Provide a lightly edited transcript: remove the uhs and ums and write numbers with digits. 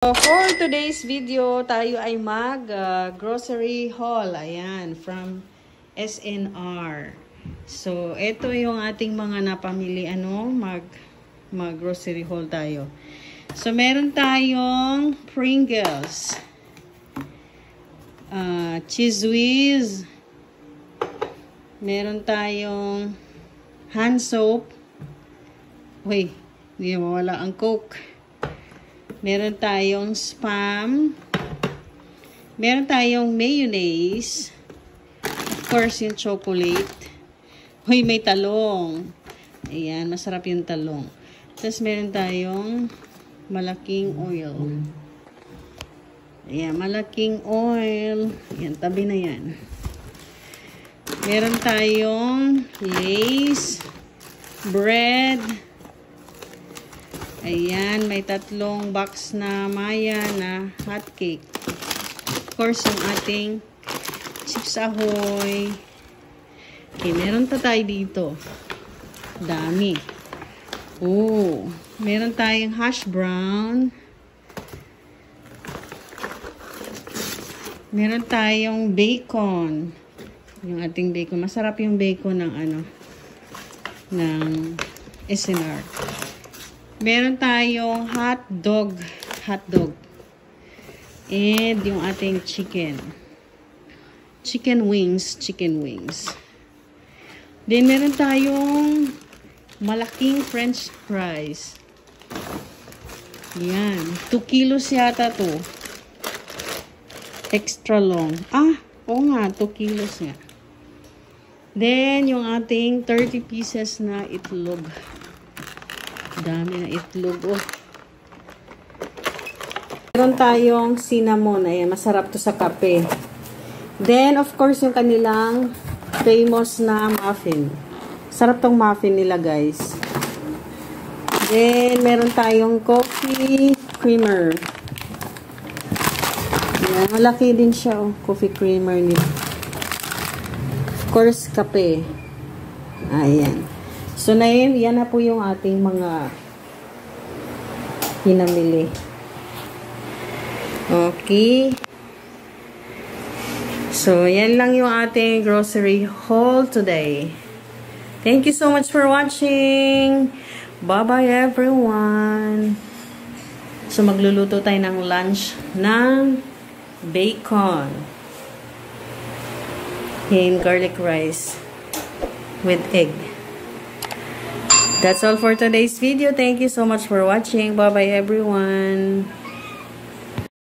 So, for today's video, tayo ay grocery haul. Ayan, from SNR. So, ito yung ating mga napamili, mag-grocery haul tayo. So, meron tayong Pringles, Cheez Whiz, meron tayong hand soap. Wait, hindi mawala ang Coke. Meron tayong Spam. Meron tayong mayonnaise. Of course, yung chocolate. Hoy, may talong. Ayan, masarap yung talong. Tapos, meron tayong malaking oil. Ayan, malaking oil. Ayan, tabi na yan. Meron tayong Lay's, bread. Ayan, may tatlong box na Maya na hot cake. Of course, yung ating Chips Ahoy. Okay, meron pa tayo dito. Dami. Oh, meron tayong hash brown. Meron tayong bacon. Yung ating bacon. Masarap yung bacon ng SNR. Meron tayong hotdog. And yung ating chicken wings. Then, meron tayong malaking french fries. Yan. 2 kilos yata to. Extra long. Oo nga. 2 kilos nga. Then, yung ating 30 pieces na itlog. Dami na itlog. Oh. Meron tayong cinnamon. Ayan, masarap to sa kape. Then, of course, yung kanilang famous na muffin. Sarap tong muffin nila, guys. Then, meron tayong coffee creamer. Ayan, malaki din siya, oh. Coffee creamer nila. Of course, kape. Ayan. So, yan na po yung ating mga pinamili. Okay. So, yan lang yung ating grocery haul today. Thank you so much for watching. Bye-bye everyone. So, magluluto tayo ng lunch ng bacon and garlic rice with egg. That's all for today's video. Thank you so much for watching. Bye-bye, everyone.